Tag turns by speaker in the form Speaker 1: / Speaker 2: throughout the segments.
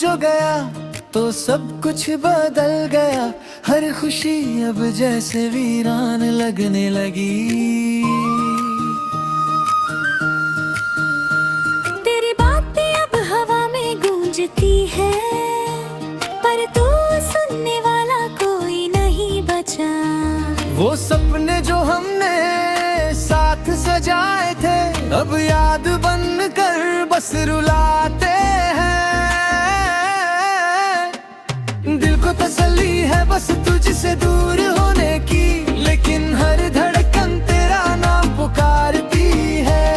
Speaker 1: जो गया तो सब कुछ बदल गया, हर खुशी अब जैसे वीरान लगने लगी।
Speaker 2: तेरी बातें अब हवा में गूंजती है, पर तू सुनने वाला कोई नहीं बचा।
Speaker 1: वो सपने जो हमने साथ सजाए थे, अब याद बन कर बस रुलाते हैं। दिल को तसल्ली है बस तुझसे दूर होने की, लेकिन हर धड़कन तेरा नाम पुकारती है।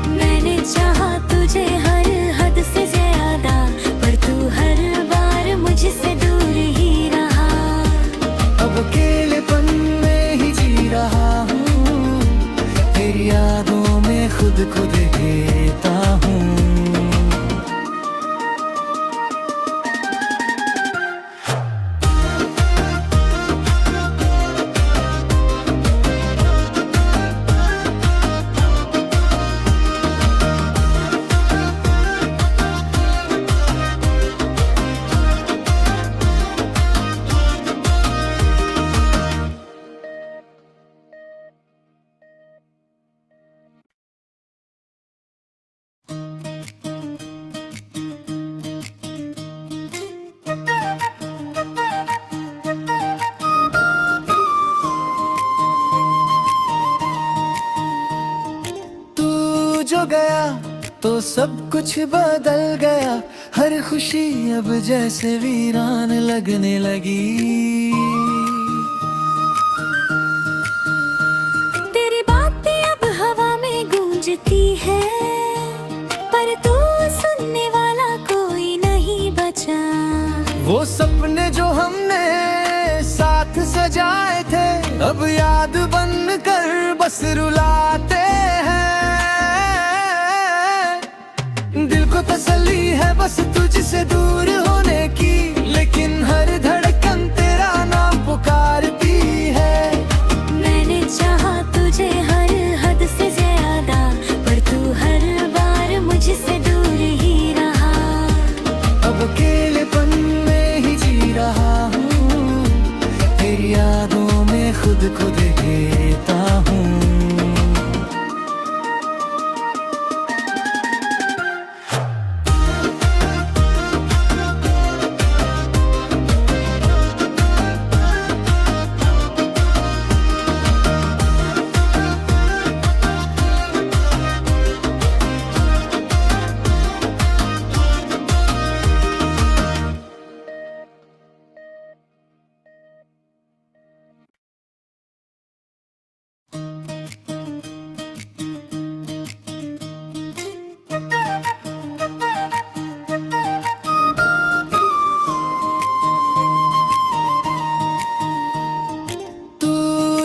Speaker 2: मैंने चाहा तुझे हर हद से ज्यादा, पर तू हर बार मुझसे दूर ही रहा।
Speaker 1: अब अकेलेपन में ही जी रहा हूँ, तेरी यादों में खुद को देखता हूँ। जो गया तो सब कुछ बदल गया, हर खुशी अब जैसे वीरान लगने लगी।
Speaker 2: तेरी बातें अब हवा में गूंजती है, पर तू सुनने वाला कोई नहीं बचा।
Speaker 1: वो सपने जो हमने साथ सजाए थे, अब याद बन कर बस रुलाते हैं। दिल को तसल्ली है बस तुझसे दूर होने की, लेकिन हर धड़कन तेरा नाम पुकारती है।
Speaker 2: मैंने चाहा तुझे हर हद से ज्यादा, पर तू हर बार मुझसे दूर ही रहा।
Speaker 1: अब अकेलेपन में ही जी रहा हूँ, तेरी यादों में खुद को देखता हूँ।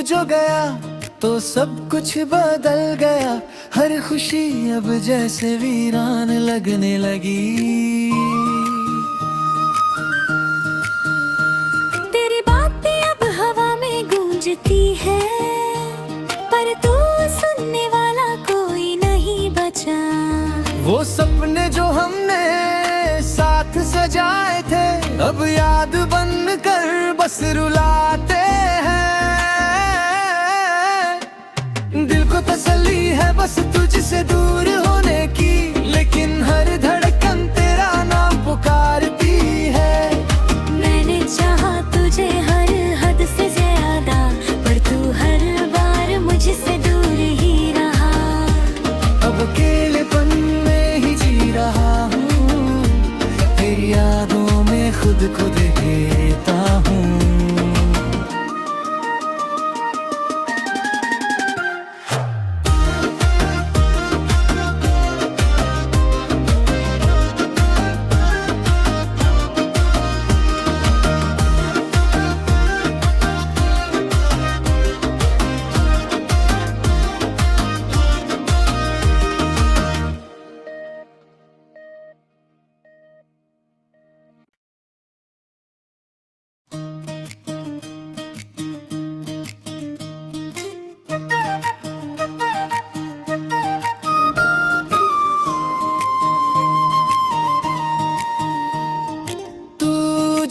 Speaker 1: जो गया तो सब कुछ बदल गया, हर खुशी अब जैसे वीरान लगने लगी।
Speaker 2: तेरी बातें अब हवा में गूंजती है, पर तू सुनने वाला कोई नहीं बचा।
Speaker 1: वो सपने जो हमने साथ सजाए थे, अब याद बन कर बस रुलाते हैं। दिल को तसल्ली है बस तुझसे दूर होने की, लेकिन हर धड़कन तेरा नाम पुकारती है।
Speaker 2: मैंने चाहा तुझे हर हद से ज्यादा, पर तू हर बार मुझसे दूर ही रहा।
Speaker 1: अब अकेलेपन में ही जी रहा हूँ, तेरी यादों में खुद को देखता हूँ।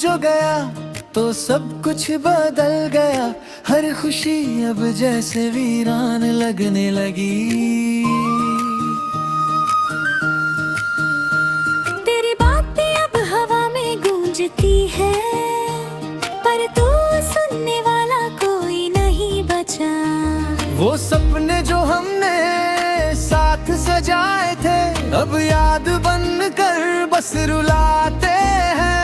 Speaker 1: जो गया तो सब कुछ बदल गया, हर खुशी अब जैसे वीरान लगने लगी।
Speaker 2: तेरी बातें अब हवा में गूंजती है, पर तू सुनने वाला कोई नहीं बचा।
Speaker 1: वो सपने जो हमने साथ सजाए थे, अब याद बन कर बस रुलाते हैं।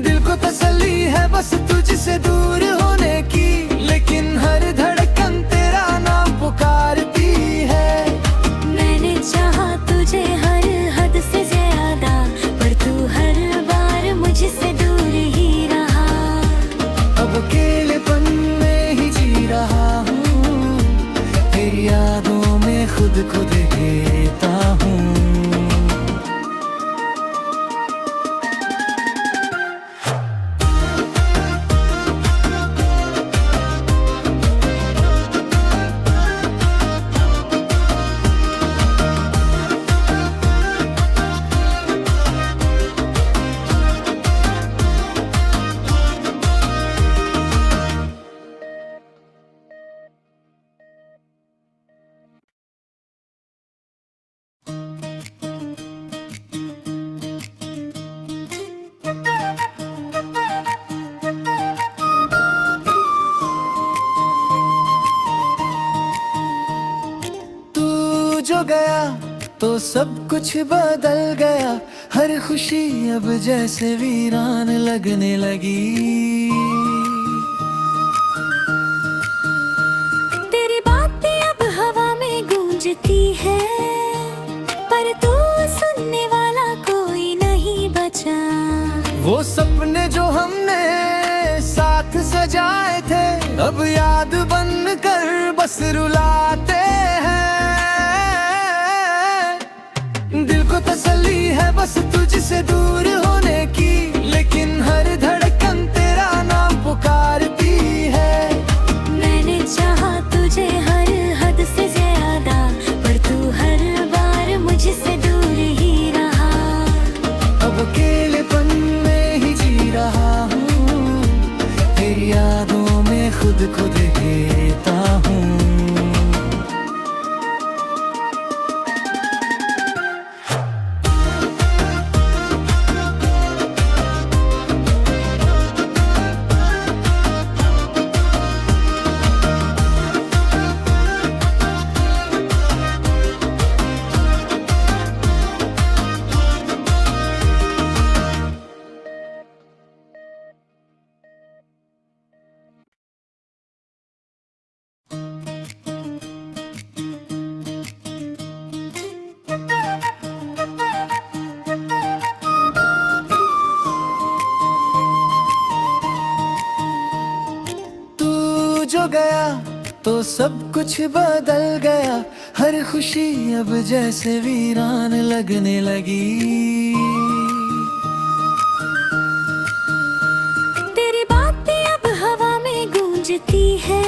Speaker 1: दिल को तसल्ली है बस तुझसे दूर होने की, लेकिन हर धड़कन तेरा नाम पुकारती है।
Speaker 2: मैंने चाहा तुझे हर हद से ज्यादा, पर तू हर बार मुझसे दूर ही रहा।
Speaker 1: अब अकेलेपन में ही जी रहा हूँ, तेरी यादों में खुद को देखता हूँ। जो गया तो सब कुछ बदल गया, हर खुशी अब जैसे वीरान लगने लगी।
Speaker 2: तेरी बातें अब हवा में गूंजती है, पर तू सुनने वाला कोई नहीं बचा।
Speaker 1: वो सपने जो हमने साथ सजाए थे, अब याद बन कर बस रुलाते हैं। दिल को तसल्ली है बस तुझसे दूर होने की, लेकिन हर धड़कन तेरा नाम पुकारती है।
Speaker 2: मैंने चाहा तुझे हर हद से ज्यादा, पर तू हर बार मुझसे दूर ही रहा।
Speaker 1: अब अकेलेपन में ही जी रहा हूँ, तेरी यादों में खुद को देखता हूँ। जो गया तो सब कुछ बदल गया, हर खुशी अब जैसे वीरान लगने लगी।
Speaker 2: तेरी बातें अब हवा में गूंजती है,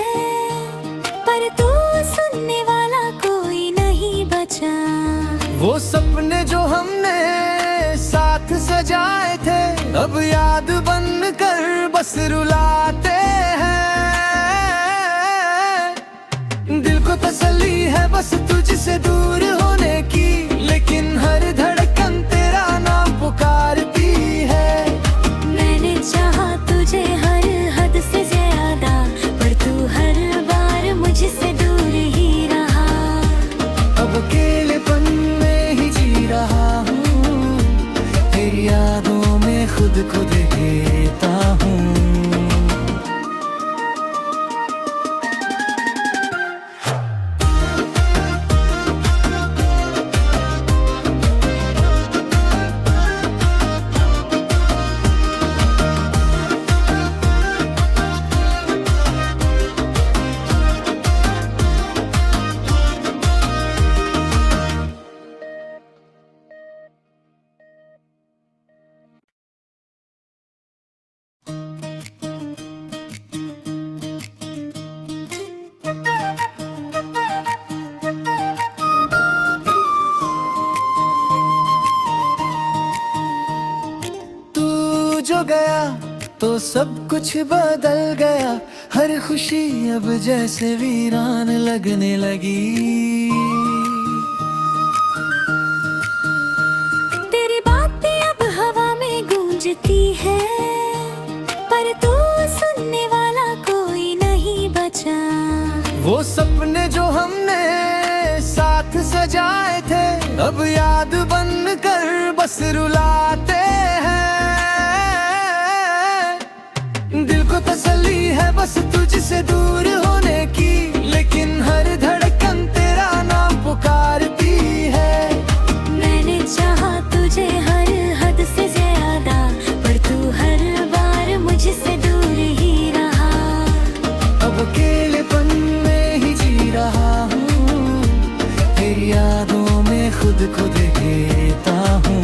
Speaker 2: पर तू सुनने वाला कोई नहीं बचा।
Speaker 1: वो सपने जो हमने साथ सजाए थे, अब याद बन कर बस रुलाते हैं। दिल को तसल्ली है बस तुझसे दूर होने की, लेकिन हर धड़कन तेरा नाम पुकारती है।
Speaker 2: मैंने चाहा तुझे हर हद से ज्यादा, पर तू हर बार मुझसे दूर ही रहा।
Speaker 1: अब अकेलेपन में ही जी रहा हूँ, तेरी यादों में खुद को देखता हूँ। जो गया तो सब कुछ बदल गया, हर खुशी अब जैसे वीरान लगने लगी।
Speaker 2: तेरी बातें अब हवा में गूंजती है, पर तू सुनने वाला कोई नहीं बचा।
Speaker 1: वो सपने जो हमने साथ सजाए थे, अब याद बन कर बस रुलाते हैं। दिल को तसल्ली है बस तुझसे दूर होने की, लेकिन हर धड़कन तेरा नाम पुकारती है।
Speaker 2: मैंने चाहा तुझे हर हद से ज्यादा, पर तू हर बार मुझसे दूर ही रहा।
Speaker 1: अब अकेलेपन में ही जी रहा हूँ, तेरी यादों में खुद को देखता हूँ।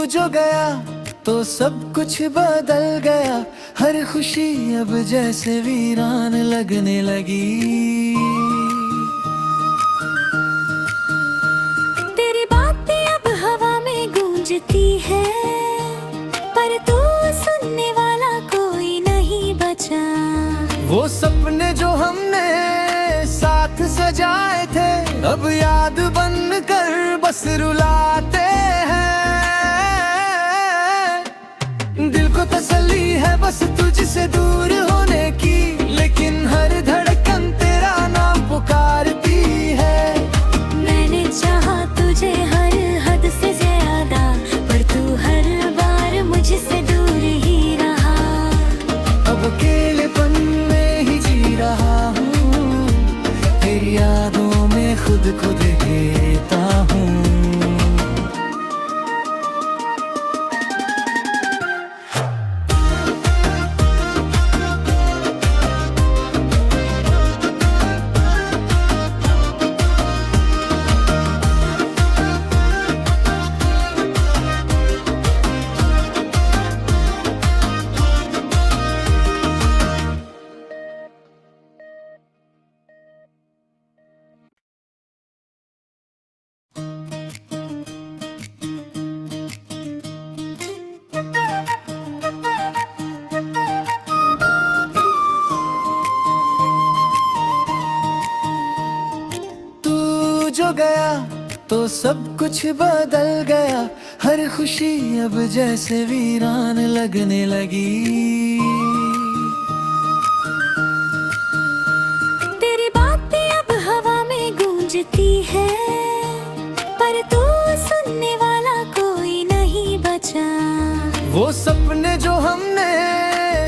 Speaker 1: जो गया तो सब कुछ बदल गया, हर खुशी अब जैसे वीरान लगने लगी।
Speaker 2: तेरी बातें अब हवा में गूंजती है, पर तू सुनने वाला कोई नहीं बचा।
Speaker 1: वो सपने जो हमने साथ सजाए थे, अब याद बन कर बस रुलाते हैं। दिल को तसल्ली है बस तुझसे दूर होने की, लेकिन हर धड़कन तेरा नाम पुकारती है।
Speaker 2: मैंने चाहा तुझे हर हद से ज्यादा, पर तू हर बार मुझसे दूर ही रहा।
Speaker 1: अब अकेलेपन में ही जी रहा हूँ, तेरी यादों में खुद को देखता हूँ। जो गया तो सब कुछ बदल गया, हर खुशी अब जैसे वीरान लगने लगी।
Speaker 2: तेरी बातें अब हवा में गूंजती है, पर तू सुनने वाला कोई नहीं बचा।
Speaker 1: वो सपने जो हमने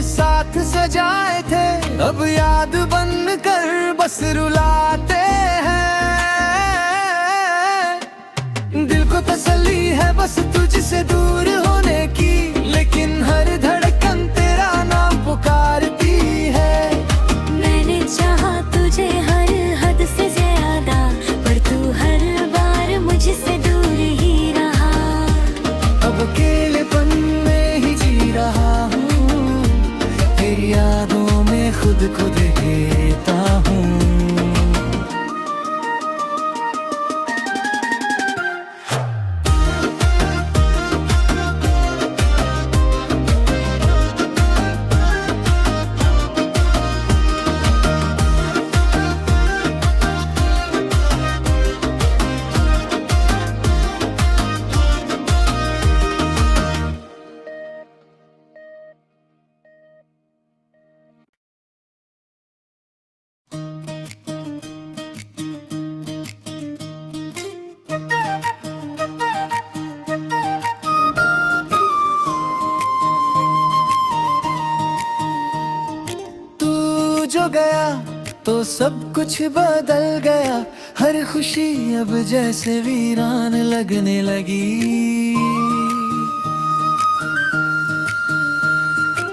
Speaker 1: साथ सजाए थे, अब याद बन कर बस रुलाते हैं। दिल को तसल्ली है बस तुझसे दूर होने की, लेकिन हर धड़कन तेरा नाम पुकारती है।
Speaker 2: मैंने चाहा तुझे हर हद से ज्यादा, पर तू हर बार मुझसे दूर ही रहा।
Speaker 1: अब अकेलेपन में ही जी रहा हूँ, तेरी यादों में खुद को देखता हूँ। जो गया तो सब कुछ बदल गया, हर खुशी अब जैसे वीरान लगने लगी।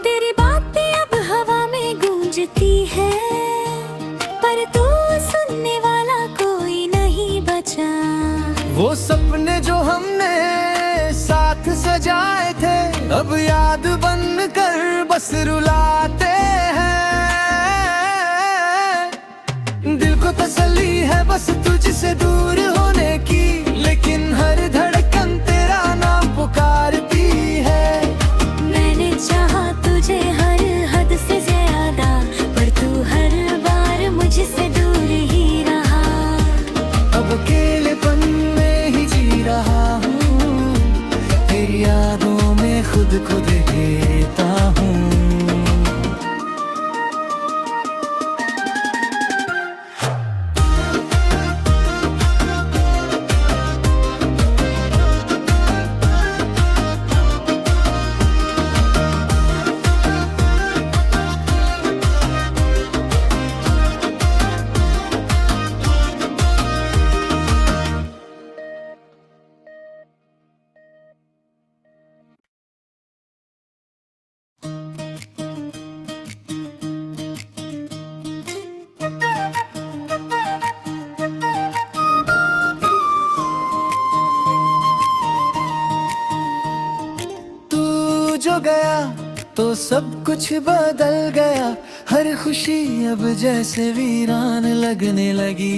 Speaker 2: तेरी बातें अब हवा में गूंजती है, पर तू सुनने वाला कोई नहीं बचा।
Speaker 1: वो सपने जो हमने साथ सजाए थे, अब याद बन कर बस रुलाते हैं। दिल को तसल्ली है बस तुझसे दूर होने की, लेकिन हर धड़कन तेरा नाम पुकारती है।
Speaker 2: मैंने चाहा तुझे हर हद से ज्यादा, पर तू हर बार मुझसे दूर ही रहा।
Speaker 1: अब अकेलेपन में ही जी रहा हूँ, तेरी यादों में खुद को देता हूँ। जो गया तो सब कुछ बदल गया, हर खुशी अब जैसे वीरान लगने लगी।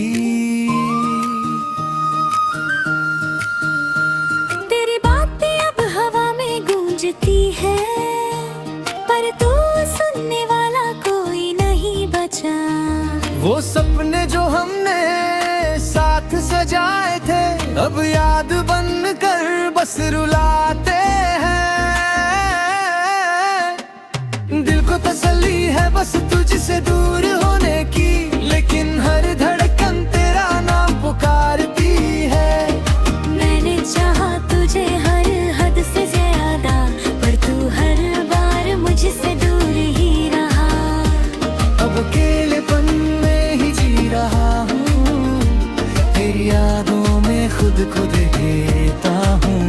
Speaker 2: तेरी बातें अब हवा में गूंजती है, पर तू सुनने वाला कोई नहीं बचा।
Speaker 1: वो सपने जो हमने साथ सजाए थे, अब याद बन कर बस रुलाते हैं। दिल को तसल्ली है बस तुझसे दूर होने की, लेकिन हर धड़कन तेरा नाम पुकारती है।
Speaker 2: मैंने चाहा तुझे हर हद से ज्यादा, पर तू हर बार मुझसे दूर ही रहा।
Speaker 1: अब अकेलेपन में ही जी रहा हूँ, तेरी यादों में खुद को देता हूँ।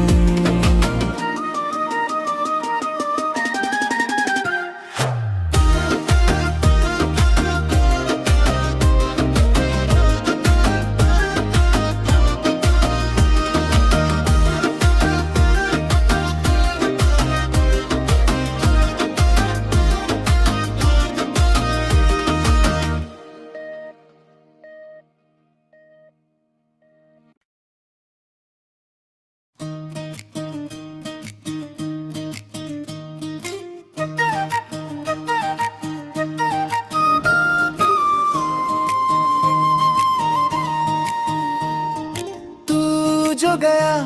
Speaker 1: जो गया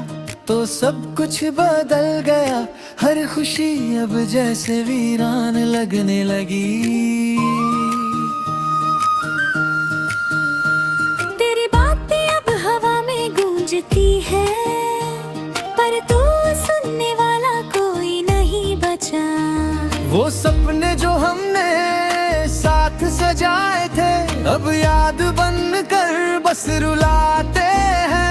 Speaker 1: तो सब कुछ बदल गया, हर खुशी अब जैसे वीरान लगने लगी।
Speaker 2: तेरी बातें अब हवा में गूंजती है, पर तू सुनने वाला कोई नहीं बचा।
Speaker 1: वो सपने जो हमने साथ सजाए थे, अब याद बन कर बस रुलाते हैं।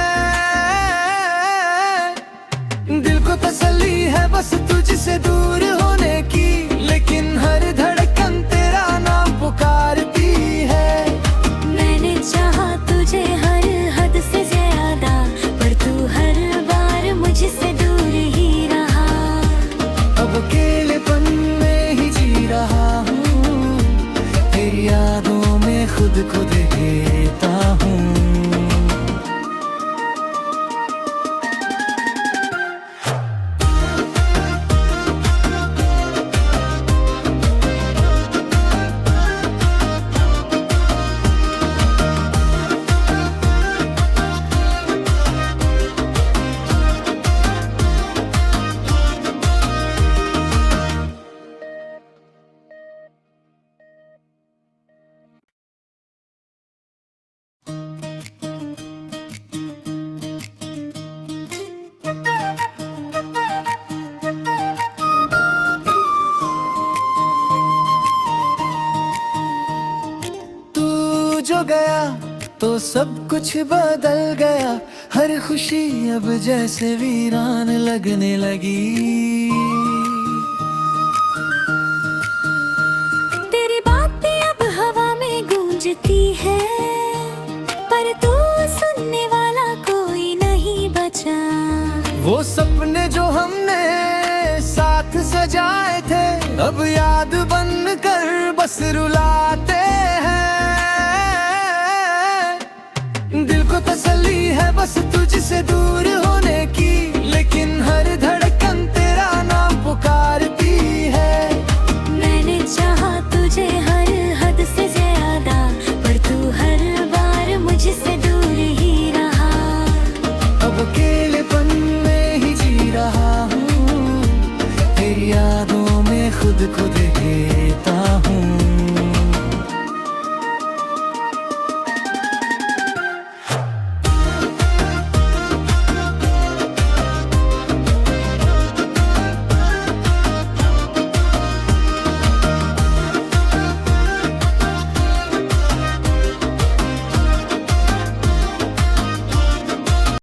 Speaker 1: दिल को तसल्ली है बस तुझसे दूर होने की, लेकिन हर धड़कन तेरा नाम पुकारती है।
Speaker 2: मैंने चाहा तुझे हर हद से ज्यादा, पर तू हर बार मुझसे दूर ही रहा।
Speaker 1: अब अकेलेपन में ही जी रहा हूँ, तेरी यादों में खुद को देता हूँ। गया तो सब कुछ बदल गया। हर खुशी अब जैसे वीरान लगने लगी।
Speaker 2: तेरी बातें अब हवा में गूंजती है, पर तू सुनने वाला कोई नहीं बचा।
Speaker 1: वो सपने जो हमने साथ सजाए थे अब याद बन कर बस रुलाते हैं। दिल को तसल्ली है बस तुझसे दूर होने की,